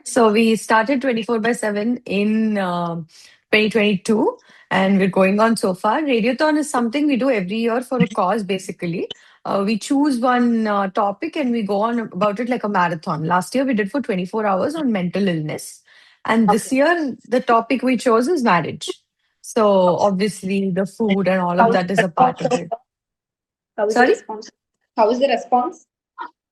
So we started 24/7 in 2022, and we're going on so far. Radiothon is something we do every year for a cause, basically. We choose one topic and we go on about it like a marathon. Last year we did for 24 hours on mental illness. And this Okay. year the topic we chose is marriage. So obviously the food and all of How is that is the a part response of so it. far? How is the Sorry? response? How is the response?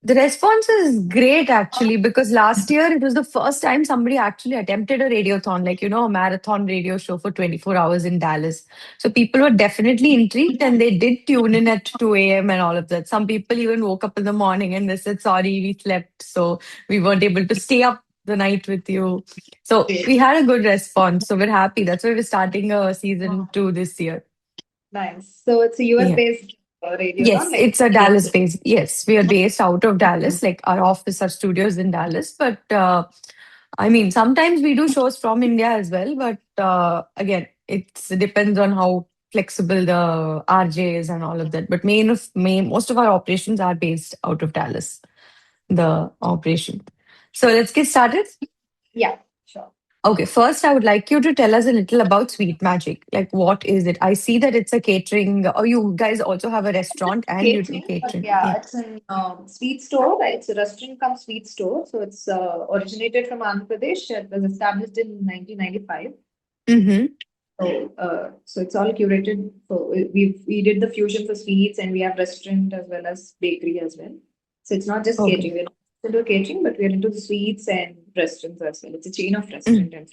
The response is great actually, because last year it was the first time somebody actually attempted a radiothon, like, a marathon radio show for 24 hours in Dallas. So people were definitely intrigued and they did tune in at 2 a.m. and all of that. Some people even woke up in the morning and they said, sorry, we slept, so we weren't able to stay up the night with you. So Great. we had a good response. So we're happy. That's why we're starting a season 2 this year. Nice. So it's a US Yeah. based radiothon, Yes, like it's a US. Dallas based. Yes, we are based out of Dallas. Like our office, our studios in Dallas. But I mean, sometimes we do shows from India as well. But again, it depends on how flexible the RJ is and all of that. But most of our operations are based out of Dallas. The operation. So let's get started. Yeah, sure. Okay, first, I would like you to tell us a little about Sweet Magic. Like, what is it? I see that it's a catering. Oh, you guys also have a restaurant and you do Catering, but catering. yeah, Yeah. it's an sweet store. It's a restaurant come sweet store. So it's originated from Andhra Pradesh. It was established in 1995. Mm-hmm. So it's all curated. So we did the fusion for sweets, and we have restaurant as well as bakery as well. So it's not just Okay. catering. We're not into catering, but we're into the sweets and restaurants as well. It's a chain of Mm. restaurant and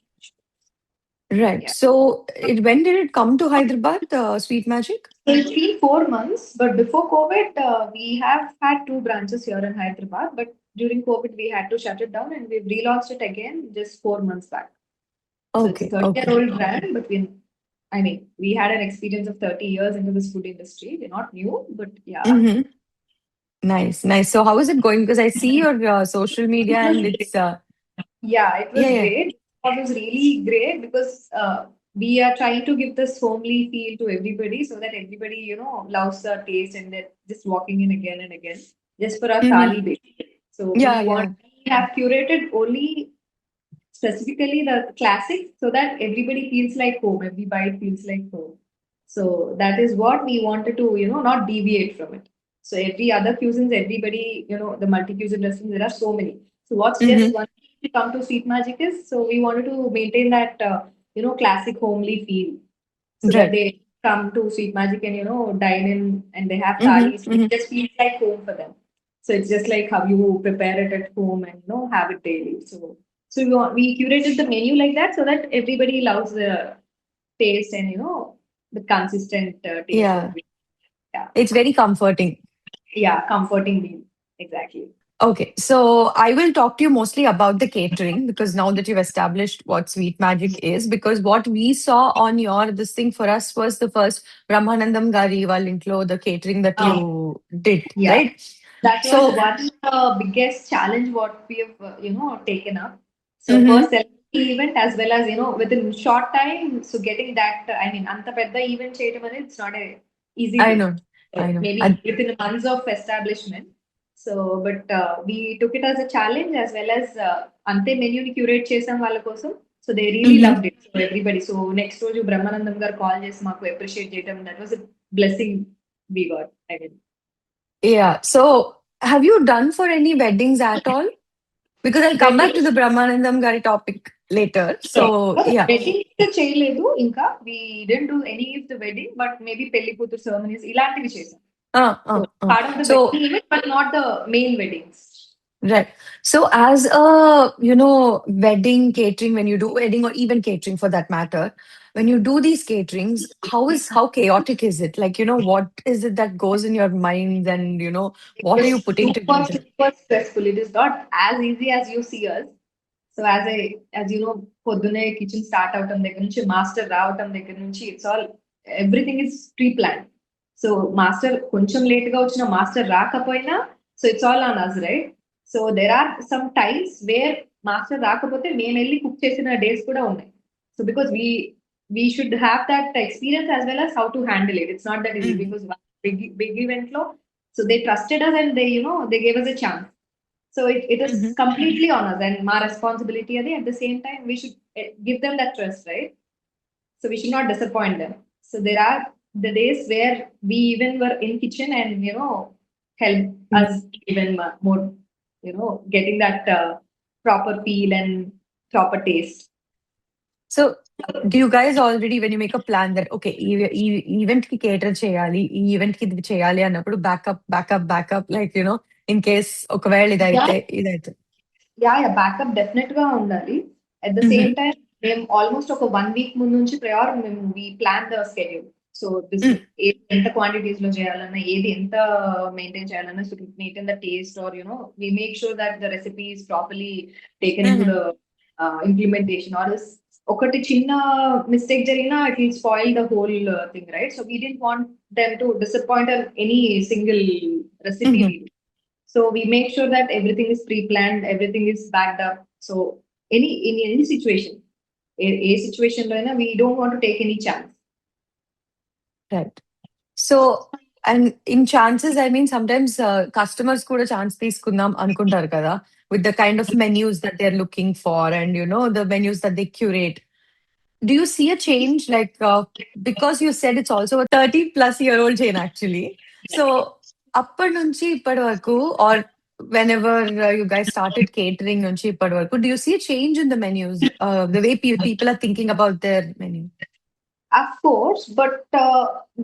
Right. yeah. So, when did it come to Hyderabad, Sweet Magic? So it's been 4 months, but before COVID, we have had two branches here in Hyderabad. But during COVID, we had to shut it down, and we've relaunched it again just 4 months back. So it's a Okay. 30-year Okay. old brand, but I mean, we had an experience of 30 years into this food industry. We're not new, but yeah. Mm-hmm. Nice. Nice. So, how is it going? Because I see your social media It was and great. it's, Yeah, it yeah, was yeah. great. It was really great because we are trying to give this homely feel to everybody so that everybody, loves the taste and they're just walking in again and again just for our Mm-hmm. thali base. So Yeah, yeah. we have curated only specifically the classics so that everybody feels like home, every bite feels like home. So that is what we wanted to, not deviate from it. So every other cuisines, everybody, the multi-cuisine restaurants, there are so many. So what's just Mm-hmm. one thing to come to Sweet Magic is, so we wanted to maintain that, classic homely feel so that Right. they come to Sweet Magic and, dine in and they have thalis. Mm-hmm. It Mm-hmm. just feels like home for them. So it's just like how you prepare it at home and, have it daily. So we curated the menu like that so that everybody loves the taste and the consistent taste of Yeah. it. Yeah, It's very comforting. yeah, comforting meal exactly. Okay, so I will talk to you mostly about the catering because now that you've established what Sweet Magic is, because what we saw on your this thing for us was the first Brahmanandam Gari Valinklo, the catering that Um, you did, yeah, right? that was So, one biggest challenge what we have taken up. So mm-hmm, first celebrity event as well as within short time. So getting that I mean, anta pedda event చేయడం అనేది it's not a easy I thing. know, I know. Maybe within months of establishment. So, but we took it as a challenge as well as ante menu ని curate చేసాం వాళ్ళ కోసం. So they really Mm-hmm. loved it. So everybody. So next రోజు బ్రహ్మానందం గారు call చేసి మాకు appreciate చేయడం. That was a blessing we got. I mean. Yeah. So, have you done for any weddings at all? Because I'll come back to Wedding the Brahmanandam Gari topic later. So, yeah. Wedding చేయలేదు ఇంకా we didn't do any of the wedding but maybe పెళ్లి కూతురు ceremonies ఇలాంటివి చేసాం so part of the So, wedding event but not the main weddings right. So as a, wedding catering, when you do wedding or even catering for that matter, when you do these caterings, how chaotic is it? Like, what is it that goes in your mind and, what are you putting super together? Super stressful it is not as easy as you see us so as పొద్దునే kitchen start అవటం దగ్గర నుంచి master రావటం దగ్గర నుంచి it's all everything is pre plan so master కొంచెం late గా వచ్చిన మాస్టర్ రాకపోయినా so it's all on us right so there are some times where master రాకపోతే మేము వెళ్ళి కుక్ చేసిన డేస్ కూడా ఉన్నాయి so because we should have that experience as well as how to handle it it's not that easy Mhm. Because big event లో so they trusted us and they gave us a chance So it is Mhm. completely on us and my responsibility adi. At the same time we should give them that trust, right? So we should not disappoint them. So there are the days where we even were in kitchen and help us even more, getting that proper feel and proper taste. So, do you guys already, when you make a plan that, okay, event ki cater cheyali, ఈ event ki ఇది చేయాలి అన్నప్పుడు backup, like, in case ఒకవేళ Yeah, ఇదైతే. Yeah backup definite గా ఉండాలి. At the same Mhm. Time మేము almost ఒక 1 వీక్ ముందు నుంచి ప్రయార్ మేము we plan the schedule. So this Mm, ఏది ఎంత క్వాంటిటీస్ లో చేయాలన్నా, ఏది ఎంత మెయింటైన్ చేయాలన్నా, so maintain the taste or we make sure that the recipe is properly taken into the mhm, implementation. Or ఒకటి చిన్న మిస్టేక్ జరిగినా it will spoil the whole thing, right? So we didn't want them to disappoint any single recipe. mhm. So we make sure that everything is pre-planned, everything is backed up. So in any situation, a situation we don't want to take any chance. Right. So, and in chances, I mean, sometimes customers కూడా chance తీసుకుందాం అనుకుంటారు కదా, with the kind of menus that they're looking for and, the menus that they curate. Do you see a change? Like, because you said it's also a 30 plus year old chain, actually. So, అప్పటి నుంచి ఇప్పటి వరకు, or whenever you guys started catering నుంచి ఇప్పటి వరకు, do you see a change in the menus? The way people are thinking about their menu? Of course, but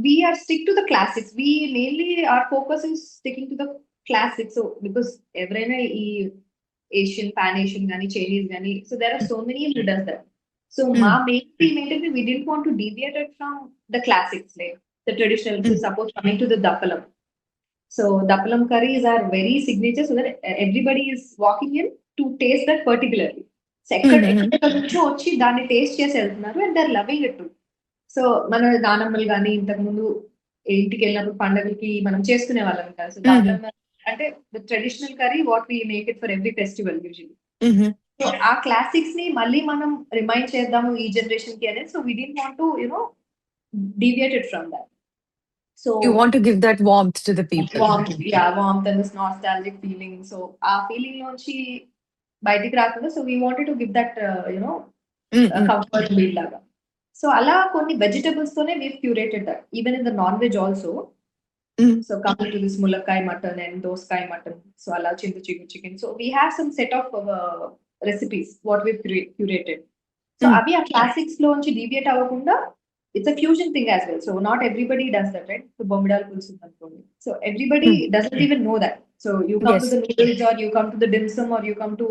we are stick to the classics. We mainly our focus is sticking to the classics. So because every Asian, Pan Asian, gani Chinese, gani, so there are so many who does that. So Mm, ma main thing mainly we didn't want to deviate it from the classics, like the traditional. So mm, suppose coming to the dapalam. So Dapalam curries are very signature, so that everybody is walking in to taste that particularly. So mm, mm, ఎక్కడ నుంచో వచ్చి దాన్ని taste చేసి వెళ్తున్నారు and they are loving it too. So మన నానమ్మలు కానీ ఇంతకుముందు ఇంటికి వెళ్ళినప్పుడు పండగలకి మనం చేసుకునే వాళ్ళం కదా. సో mm, దప్పలం అంటే the traditional curry what we make it for every festival usually. mm. So ఆ క్లాసిక్స్ ని మళ్ళీ మనం రిమైండ్ చేద్దాము ఈ జనరేషన్ కి అనేది. So we didn't want to deviated from that. So You want to give that warmth to the people. warmth and this nostalgic feeling. So ఆ feeling నుంచి బయటికి రాకుండా so we wanted to give that Mm, mm, comfort meal లాగా. So అలా కొన్ని vegetables తోనే we curated that even in the non veg also. mm, So coming to this mulakkai mutton and doskai mutton, so ala chintu chicken. So we have some set of recipes what we've curated. So mm, అవి ఆ classics లో నుంచి deviate అవ్వకుండా it's a fusion thing as well. So not everybody does that, right? So బొమ్మిడాల పులుసు ఉందనుకోండి. So everybody mm. doesn't even know that. So you come to Yes. the noodles or you come to the dim sum or you come to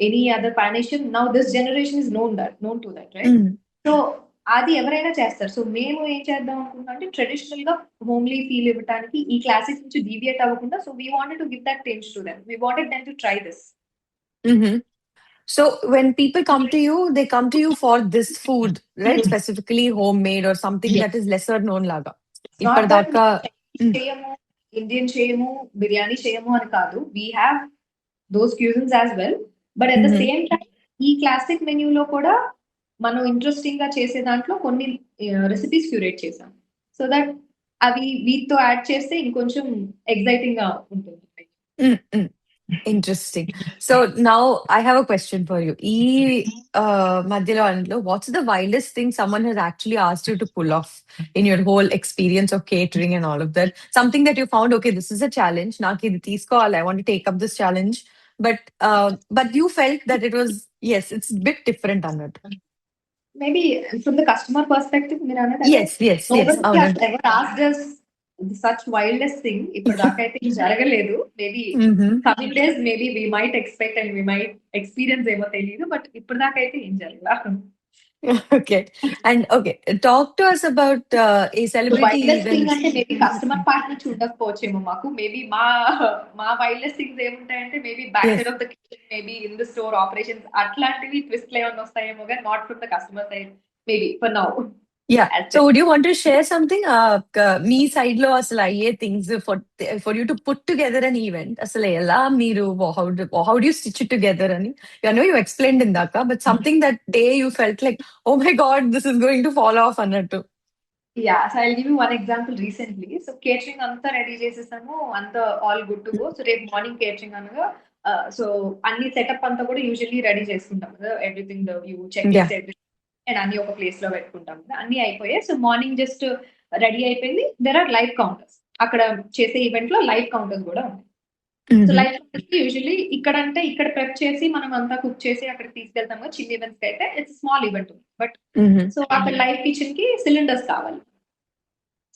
any other pan Asian. Now this generation is known to that, right? Mm, so అది ఎవరైనా చేస్తారు. So మేము ఏం చేద్దాం అనుకుంటున్నాం అంటే traditional గా homely feel ఇవ్వడానికి ఈ క్లాసిక్స్ నుంచి డీవియేట్ అవ్వకుండా so we wanted to give that taste to them. We wanted them to try this. mhm. So when people come to you, they come to you for this food, right? Specifically homemade or something that is lesser known laga. Not that ఇప్పటిదాకా. Mm, చేయము, Indian చేయము, బిర్యానీ చేయము అని కాదు. We have those cuisines as well. But at the mhm, same time ఈ classic మెన్యూలో కూడా మనం interesting గా చేసే దాంట్లో కొన్ని రెసిపీస్ క్యూరేట్ చేసాం. సో దట్ అవి వీటితో యాడ్ చేస్తే ఇంకొంచెం ఎగ్జైటింగ్ గా ఉంటుంది. mm, mm. Interesting. So now I have a question for you. మధ్యలో అందులో, what's the wildest thing someone has actually asked you to pull off in your whole experience of catering and all of that? Something that you found, okay, this is a challenge. నాకు ఇది తీసుకోవాలి. I want to take up this challenge. But you felt that it was, yes, it's a bit different అన్నట్టు. Maybe from the customer perspective మీరు అన్నది అదే. Yes, yes, yes. Nobody has అవునండి. Ever asked us such wildest thing. ఇప్పుడు దాకా అయితే ఇది జరగలేదు. Maybe Mhm. Coming days maybe we might expect and we might experience ఏమో తెలియదు. బట్ ఇప్పుడు దాకా అయితే ఏం జరగలేదు. Okay. And okay, talk to us about a celebrity wildest thing events. అంటే మేబీ కస్టమర్ పార్ట్ నుంచి ఉండకపోవచ్చేమో మాకు. మేబీ మా వైల్డెస్ట్ థింగ్స్ ఏముంటాయంటే maybe back Yes. Side of the kitchen, maybe in the store operations అట్లాంటివి ట్విస్ట్ ఏమైనా వస్తాయేమో, కానీ not from the customer side maybe for now. Yeah. So would you want to share something? Me side lo asala ye things for you to put together an event. Asala ella మీరు how do you stitch it together ani? I know you explained in that, but something that day you felt like, oh my God, this is going to fall off అన్నట్టు. Yeah, so I give you one example recently. So catering అంతా ready చేసేసాము, అంతా all good to go. So రేపు morning catering అనగా so అన్ని setup అంతా కూడా usually ready చేసుకుంటాం కదా, everything you check Yeah. List everything, and అన్ని ఒక ప్లేస్ లో పెట్టుకుంటాం కదా, అన్ని అయిపోయాయి. సో మార్నింగ్ జస్ట్ రెడీ అయిపోయింది. దెర్ ఆర్ లైవ్ కౌంటర్స్ అక్కడ చేసే ఈవెంట్ లో, లైవ్ కౌంటర్స్ కూడా ఉన్నాయి. So Mm-hmm. Live counters usually ఇక్కడ అంటే ఇక్కడ ప్రెప్ చేసి మనం అంతా కుక్ చేసి అక్కడ తీసుకెళ్తాం కదా, చిన్న ఈవెంట్స్ అయితే it's small event but Mm-hmm. So అక్కడ లైవ్ కిచెన్ కి సిలిండర్స్ కావాలి.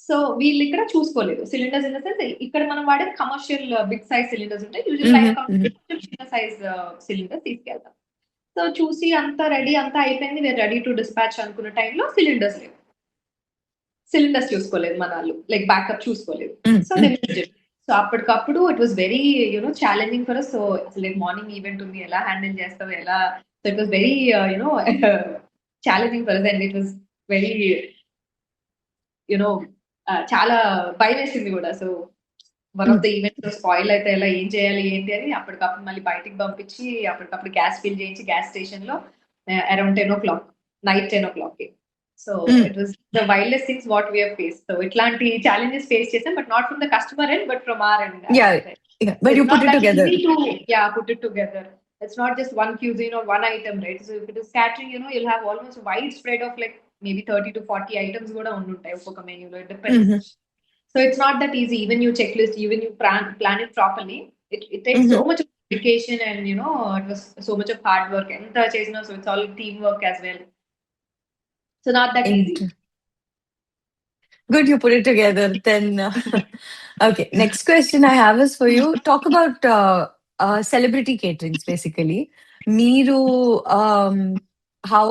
సో వీళ్ళు ఇక్కడ చూసుకోలేదు సిలిండర్స్ ఇన్ ద సెన్స్, ఇక్కడ మనం వాడే కమర్షియల్ బిగ్ సైజ్ సిలిండర్స్ ఉంటాయి, యూజువల్ లైవ్ Mm-hmm. కౌంటర్ కొంచెం చిన్న సైజ్ సిలిండర్స్ తీసుకెళ్తాం. సో చూసి అంతా రెడీ అంతా అయిపోయింది, మీరు రెడీ టు డిస్పాచ్ అనుకున్న టైంలో సిలిండర్స్ లేవు. సిలిండర్స్ చూసుకోలేదు మన వాళ్ళు, లైక్ బ్యాకప్ చూసుకోలేదు. So they Mm-hmm. Missed it. So అప్పటికప్పుడు it was very challenging for us. So అసలు మార్నింగ్ ఈవెంట్ ఉంది, ఎలా హ్యాండిల్ చేస్తావు, ఎలా. So it was very challenging for us, and it was very you know చాలా భయం వేసింది కూడా. So one of the events spoil అయితే ఎలా, ఏం చేయాలి ఏంటి అని అప్పటికప్పుడు మళ్ళీ బయటికి పంపించి అప్పటికప్పుడు గ్యాస్ ఫిల్ చేయించి గ్యాస్ స్టేషన్ లో around 10 o'clock, night 10 o'clock. So it was the wildest things what we have face. So ఇట్లాంటి ఛాలెంజెస్ ఫేస్ చేసాం, but not from the customer end but from our end. Yeah. Yeah. So But you it's put not it that together. easy to put it together. It's not just one cuisine or one item, right? So if it is catering, you'll have almost a wide spread of like maybe 30 to 40 items కూడా ఉండుంటాయి ఒక్కొక్క మెనూలో. It depends. Mm-hmm. So it's not that easy. Even you checklist, even you plan it properly, it takes so Mm-hmm. much of dedication, and it was so much of hard work. And so it's all teamwork as well. So not that easy. Good, you put it together. Then, okay. Next question I have is for you. Talk about celebrity caterings, basically. Meeru, how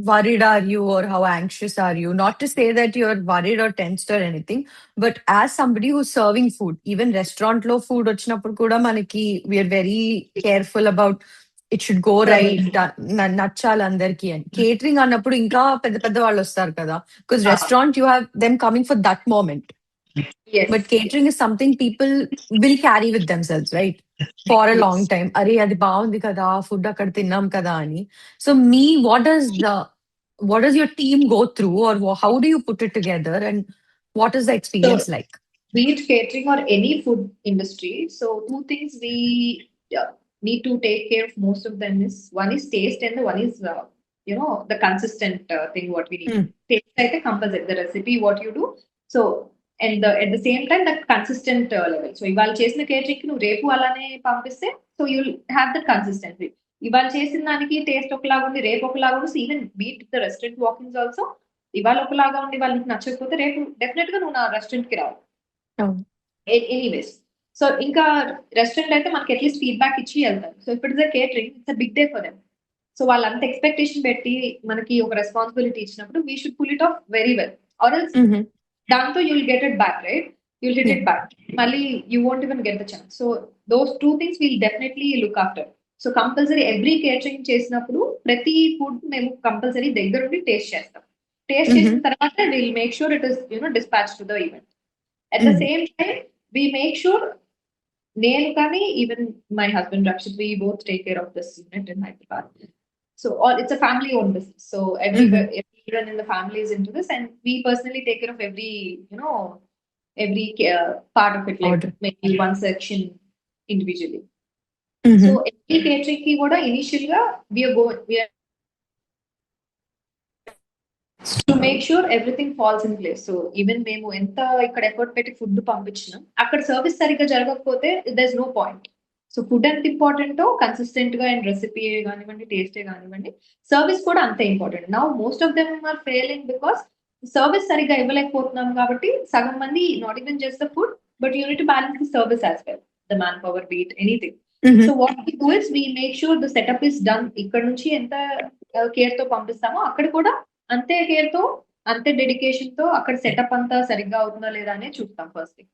worried are you or how anxious are you? Not to say that you're worried or tensed or anything, but as somebody who's serving food, even restaurant low food, వచ్చినప్పుడు కూడా మనకి we are very careful about it should go right, నచ్చాలి అందరికి అని. Catering అన్నప్పుడు ఇంకా పెద్ద పెద్ద వాళ్ళు వస్తారు కదా, because restaurant you have them coming for that moment, Yes. But catering is something people will carry with themselves right for a long time. అరే అది బాగుంది కదా, ఫుడ్ అక్కడ తిన్నాం కదా అని. సో మీ what does your team go through, or how do you put it together, and what is the experience So like? be it catering or any food industry, so two things we need to take care of most of them is, one is taste, and the one is the consistent thing what we need. Hmm. Taste like a compulsory, the recipe what you do. So and at the same time that consistent level. So ఇవాళ చేసిన catering కి నువ్వు రేపు అలానే పంపిస్తే, so you'll have that consistency. ఇవాళ చేసిన దానికి టేస్ట్ ఒకలాగా ఉంది, రేపు ఒకలాగా ఉంది. Even beat the restaurant walkings also, ఇవాళ ఒకలాగా ఉండి వాళ్ళకి నచ్చకపోతే రేపు డెఫినెట్ గా నువ్వు నా రెస్టారెంట్ కి రావు. Oh. ఎనీవేస్. సో ఇంకా రెస్టారెంట్ అయితే మనకి అట్లీస్ట్ ఫీడ్బ్యాక్ ఇచ్చి వెళ్తారు. సో ఇప్పుడు it's catering, it's a big day for them. So వాళ్ళు అంత ఎక్స్పెక్టేషన్ పెట్టి మనకి ఒక రెస్పాన్సిబిలిటీ ఇచ్చినప్పుడు we should pull it off very well, or else దాంతో you'll get it back, right? You'll hit it back, మళ్ళీ you won't even get the chance. So those two things will definitely look after. So compulsory every catering చేసినప్పుడు ప్రతి food మేము compulsory దగ్గరుండి taste చేస్తాం. Taste చేసిన తర్వాత will make sure it is dispatch to the event. At the same time, we make sure నేను కానీ even my husband Rakshit, we both take care of this unit in Hyderabad. So all it's a family owned business. So everyone in the family is into this, and we personally take care of every part of it, like maybe one section individually. So every catering ki kuda initially we are to make sure everything falls in place. So even మేము ఎంత ఇక్కడ effort పెట్టి food పంపించినాం, అక్కడ service సరిగ్గా జరగకపోతే there is no point. So food ఎంత ఇంపార్టెంటో consistent గా, అండ్ రెసిపీ కానివ్వండి, టేస్టే కానివ్వండి, సర్వీస్ కూడా అంతే important. Now most of them are failing because service సరిగ్గా ఇవ్వలేకపోతున్నాం. కాబట్టి సగం మంది not even just the food, but you need to balance the service as well, the manpower, beat anything. So what we do is we make sure the setup is done. ఇక్కడ నుంచి ఎంత care తో పంపిస్తామో అక్కడ కూడా అంతే care తో, అంతే dedication తో అక్కడ సెటప్ అంతా సరిగ్గా అవుతుందా లేదా అనే చూస్తాం first thing.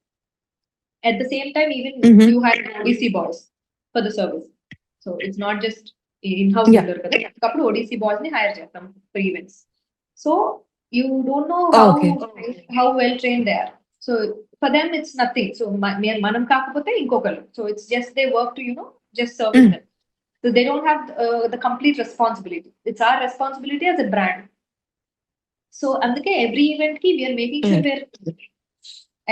At the same time even you have ODC boys for the service. So it's not just in house ఉండరు కదా, అప్పుడు ఓడిసి బాయ్స్ ని హైర్ చేస్తాం for events. So you don't know how well train they are. So for them it's nothing. So మనం కాకపోతే ఇంకొకరు. So it's just they work to just serving them. So they don't have the complete responsibility. It's our responsibility as a brand. So అందుకే every event ki we are making sure we are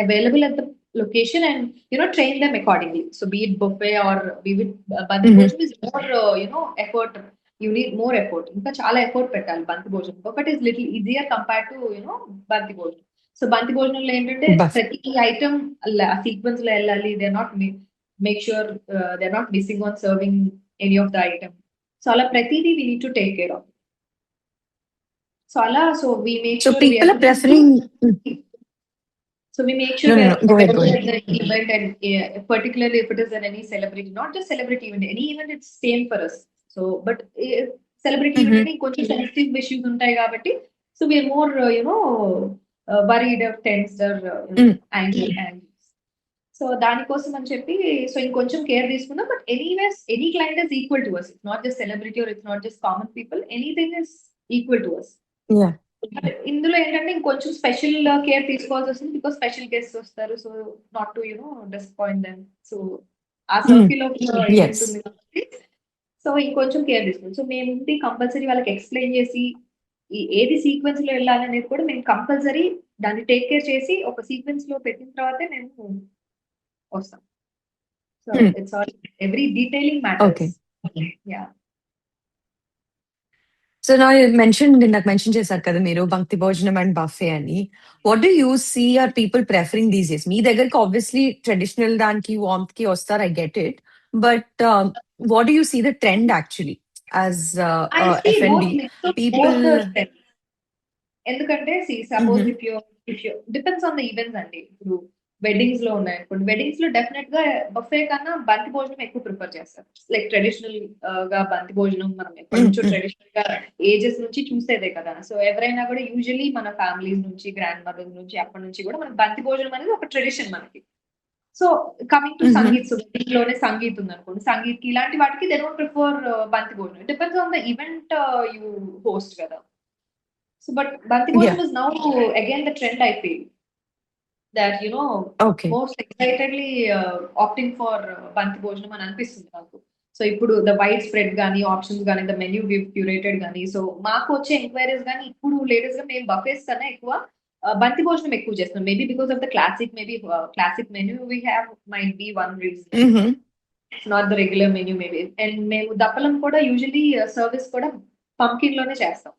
available at the location and train them accordingly. So be it buffet or be it బంతి Hmm. భోజనం is more effort. You need more effort. ఇంకా చాలా effort పెట్టాలి బంతి భోజనం. Buffet is little easier compared to బంతి భోజనం. So బంతి భోజనంలో ఏంటంటే Buff. ప్రతి ఐటమ్ ఆ సీక్వెన్స్ లో వెళ్ళాలి. They not make sure they not missing on serving any of the item. So అలా ప్రతిదీ we need to take care of. So we make So sure we are people are putting preferring. so we make sure No, we no, are no. Go ahead. Go available ahead. at the event and particularly if it is an any celebrity, not just celebrity event, any event it's same for us. So but celebrity event Hmm. any కొంచెం sensitive issues ఉంటాయి కాబట్టి so we are more worried of tensed or angry and so దానికోసం అని చెప్పి so ఇంకొంచెం care తీసుకున్నాం but anyways any client is equal to us it's not just celebrity or it's not just common people anything is equal to us Yeah. ఇందులో ఏంటంటే ఇంకొంచెం special care తీసుకోవాల్సి వస్తుంది బికాస్ స్పెషల్ గెస్ట్ వస్తారు so not to disappoint them so ఆ Mm. Circle of ఇది Yes. ఉంటుంది కాబట్టి సో ఇంకొంచెం కేర్ తీసుకోవాలి సో మేము ఉండి కంపల్సరీ వాళ్ళకి ఎక్స్ప్లెయిన్ చేసి ఏది సీక్వెన్స్ లో వెళ్ళాలి అనేది కూడా మేము కంపల్సరీ దాన్ని టేక్ కేర్ చేసి ఒక సీక్వెన్స్ లో పెట్టిన తర్వాతే మేము వస్తాం so Mm. It's all every detailing matters Okay. Yeah So now you mentioned ఇందాక మెన్షన్ చేశారు కదా మీరు బంక్తి భోజనం అండ్ బఫే అని. What do you see are people preferring these days? మీ దగ్గరికి ఆబ్వియస్లీ ట్రెడిషనల్ దానికి వార్మ్త్ కి వస్తారు, I get it. But what do you see the trend actually as I see F&B both mix of people? Both ఎందుకంటే suppose Mhm. If you depends on the events అండి ఇప్పుడు weddings లో ఉన్నాయి ఇప్పుడు weddings లో definite గా buffet కన్నా బంతి భోజనం ఎక్కువ ప్రిఫర్ చేస్తారు లైక్ ట్రెడిషనల్ గా బంతి భోజనం మనం ఎప్పటి నుంచో Mm-mm. ట్రెడిషనల్ గా ఏజెస్ నుంచి చూసేదే కదా సో ఎవరైనా కూడా యూజువలీ మన ఫ్యామిలీస్ నుంచి గ్రాండ్ మదర్స్ నుంచి అప్పటి నుంచి కూడా మనకి బంతి భోజనం అనేది ఒక ట్రెడిషన్ మనకి so coming to Mhm. Sangeet so దీంట్లోనే సంగీత్ ఉంది అనుకోండి సంగీత్ కి ఇలాంటి వాటికి దే డోంట్ ప్రిఫర్ బంతి భోజనం depends on the event you host కదా so, but Bhanti Yeah. Bhojanam is now again the trend, I feel, that, Okay. most excitedly opting for Bhanti Bhojanam అని అనిపిస్తుంది నాకు. సో ఇప్పుడు ద వైడ్ స్ప్రెడ్ కానీ options కానీ the menu curated కానీ so మాకు వచ్చే ఎంక్వైరీస్ కానీ ఇప్పుడు లేటెస్ట్ గా మేము బఫేస్ కన్నా ఎక్కువ బంతి భోజనం ఎక్కువ చేస్తున్నాం maybe because of the maybe classic menu we have might be one reason Mhm. Not the regular menu maybe and మేము దప్పలం కూడా యూజువలీ సర్వీస్ కూడా పంకిన్ లోనే చేస్తాం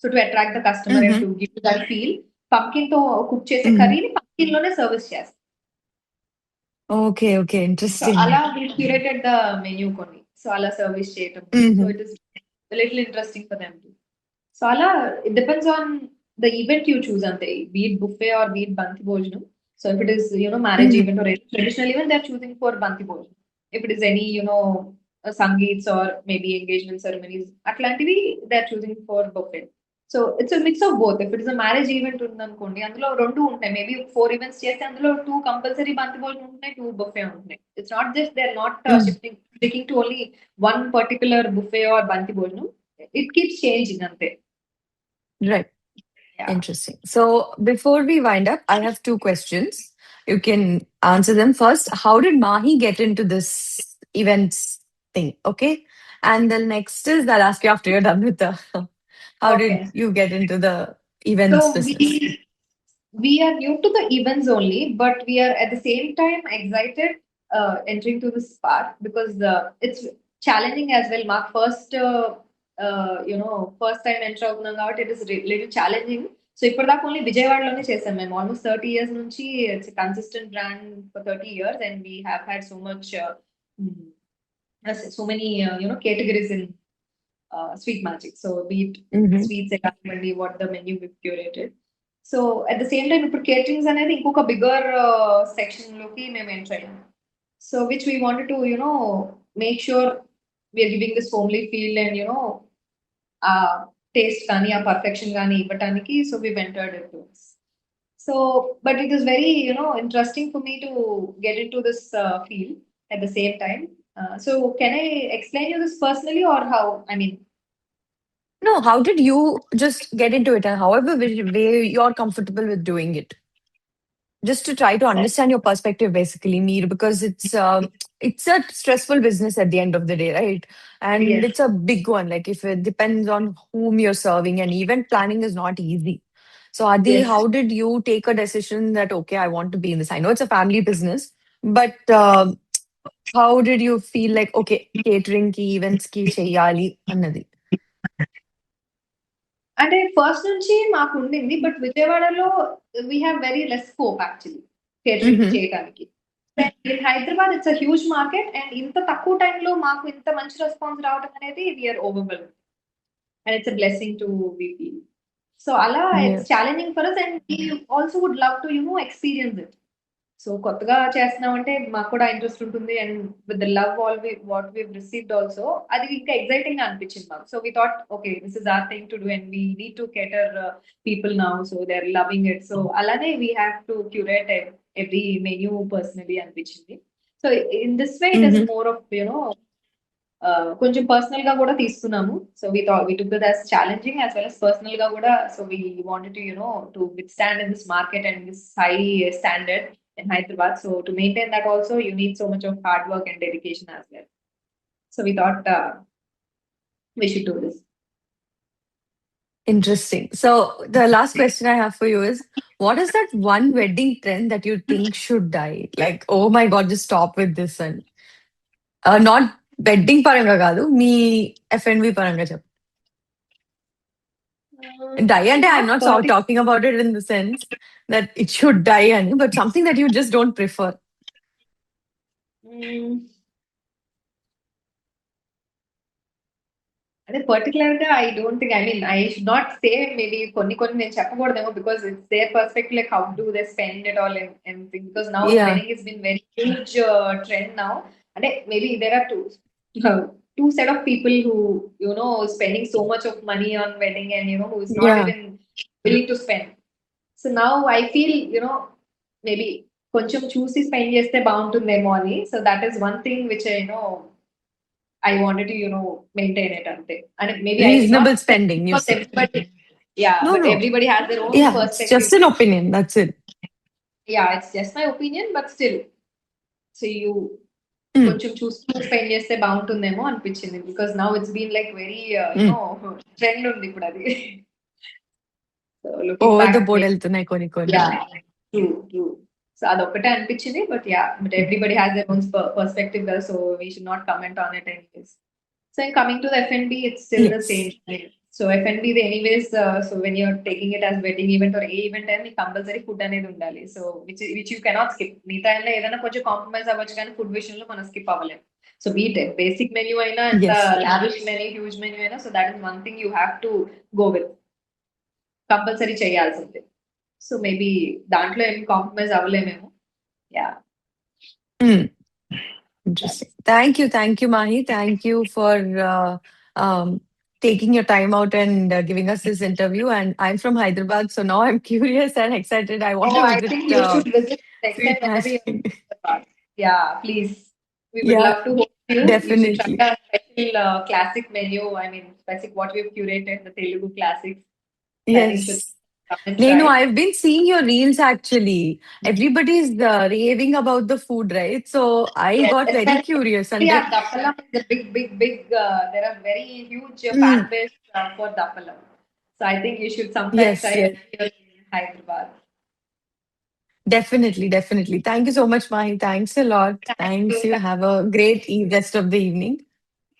so to attract the customer and Mhm. To give that feel pumpkin తో cook చేసే Mhm. కర్రీని pumpkin లోనే service చేస్తాం Okay. Okay. సో అలా Interesting. We curated the menu కొన్ని సో అలా సర్వీస్ చేయటం so Mhm. It is little interesting for them so అలా it depends on the event you choose అంతే బీట్ బుఫే ఆర్ బీట్ బంతి భోజనం so if it is marriage Mhm. Event or traditional event they are choosing for బంతి భోజనం if it is any sangeets or maybe engagement ceremonies అట్లాంటివి they are choosing for buffet so it's mix of both if it is marriage event ఉందనుకోండి అందులో రెండు ఉంటాయి maybe 4 events చేస్తే అందులో 2 compulsory బంతి భోజనం ఉంటాయి 2 బుఫే ఉంటాయి it's not just they are not Mm. Shifting sticking to only one particular buffet or banthi bhojanam it keeps changing అంతే Right. Yeah Interesting. So before we wind up, I have two questions. You can answer them first. How did Mahi get into this events thing? Okay. And the next is I'll ask you after you're done with the how okay did you get into the so events business? we are new to the events only, but we are at the same time excited entering to this part because it's challenging as well. My first time enter అవుతున్నాం కాబట్టి it is little challenging. So ఇప్పటిదాకా only విజయవాడలోనే చేసాం మేము almost 30 years నుంచి it's consistent brand for 30 years and we have had so much so many categories in sweet magic. So be it Mm-hmm. sweets కానివ్వండి what the menu we've curated. So at the same time ఇప్పుడు caterings అనేది ఇంకొక bigger section లోకి మేము enter అయ్యాం so which we wanted to make sure we are giving this homely feel and ఆ taste కానీ ఆ పర్ఫెక్షన్ కానీ ఇవ్వటానికి so we entered it so but it is very interesting for me to get into this feel at the same time so can I explain you this personally or how I mean No, how did you just get into it and however way you're comfortable with doing it? Just to try to understand your perspective basically, Meer, because it's a stressful business at the end of the day, right? And yes it's a big one. Like if it depends on whom you're serving, and event planning is not easy. So, Adi, Yes. how did you take a decision that, okay, I want to be in this? I know it's a family business, but how did you feel like, okay, catering ki, events ki cheyali annadi? అంటే first నుంచి మాకు ఉండింది. But విజయవాడలో we have very less scope actually catering Mm-hmm. చేయడానికి. In Hyderabad it's a huge market and ఇంత తక్కువ టైంలో మాకు ఇంత మంచి రెస్పాన్స్ రావడం అనేది we are overwhelm and it's a blessing to we feel. So అలా it's Yes. Challenging for us and we also would love to experience it. So కొత్తగా చేస్తున్నామంటే మాకు కూడా ఇంట్రెస్ట్ ఉంటుంది and with the love what we received also అది ఇంకా exciting గా అనిపించింది మాకు. So we thought okay this is our thing to do and we need to cater people now so they are loving it. So అలానే we have to curate every menu personally అనిపించింది. So in this way it is Mm-hmm. More of కొంచెం personal గా కూడా తీసుకున్నాము. So we took that as challenging as well as personal గా కూడా. So we wanted to to with stand in this market and this high standard in Hyderabad. So to maintain that also, you need so much of hard work and dedication as well. So we thought we should do this. Interesting. So the last question I have for you is, what is that one wedding trend that you think should die? Like, oh my God, just stop with this one. Not wedding paranga కాదు మీ F&B పరంగా చెప్పు. Die అంటే I'm Not not particular. talking about it in the sense that it should die అని, but something that you just don't prefer. అంటే particular గా I don't think I should not say maybe కొన్ని నేను చెప్పకూడదేమో because it's their perspective like how do they spend it all and because now Yeah, wedding is been very huge trend now. అంటే maybe there are two set of people who spending so much of money on wedding and who is not yeah. Even willing to spend. So now I feel maybe కొంచెం చూసి spend చేస్తే బాగుంటుందేమో అని. So that is one thing which I wanted to, maintain it ante. And maybe I will Reasonable not say spending, you because say. everybody, yeah, No, but no. everybody has their own Yeah, it's perspective. just an opinion. That's it. Yeah, it's just my opinion, but still, so you Mm, కొంచెం చూస్తూ spend చేస్తే బాగుంటుందేమో అనిపించింది because now it's been like very mm. Trend ఉంది ఇప్పుడు అది. So looking Over the back board వెళ్తున్నాయి కొన్ని కొన్ని. Yeah true true. సో అదొక్కటే అనిపించింది but yeah but everybody has their own perspective కదా so we should not comment on it anyways. So in coming to the F&B, it's still the Yes. same thing. So F&B, the anyways, so when you're taking it as wedding event or a event, and compulsory food అనేది ఉండాలి. So which you cannot skip. మిగతా అయినా ఏదైనా కొంచెం compromise అవ్వచ్చు కానీ food విషయంలో మనం స్కిప్ అవ్వలేము. సో బీట్ బేసిక్ మెన్యూ అయినా ఎంత Yes. Lavish menu huge menu అయినా so that is one thing you have to go with compulsory చేయాల్సిందే. సో మేబీ దాంట్లో ఏం కాంప్రమైజ్ అవ్వలేమేమో. Yeah. Mm. Interesting. Thank you, Mahi. Thank you for taking your time out and giving us this interview. And I'm from Hyderabad, so now I'm curious and excited. I want Oh, to I visit think you should visit next time sweet whenever you're Mahi. in Hyderabad. Yeah, please. We would Yeah, love to host you. You should try definitely. our special classic menu. I mean, specific what we've curated, the Telugu classics. So I think you should Yes. come and Nenu, try. I've been seeing your reels actually. Everybody's raving about the food, right? So I Yes, got very curious. especially And our Dappalam is a big. There are very huge fan mm, base for Dappalam. So I think you should sometime yes, try yes, it here in Hyderabad. definitely, definitely. Thank you so much, Mahi. Thanks a lot. Thank Thanks. you. You have a great rest of the evening.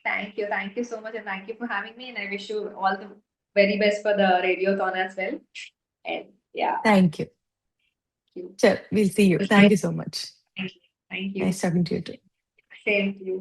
Thank you. Thank you so much. And thank you for having me. And I wish you all the very best for the radiothon as well. And yeah, Thank you. thank you. Sure, we'll see you. Thank you so much. Thank you. Nice talking to you too. Same to you.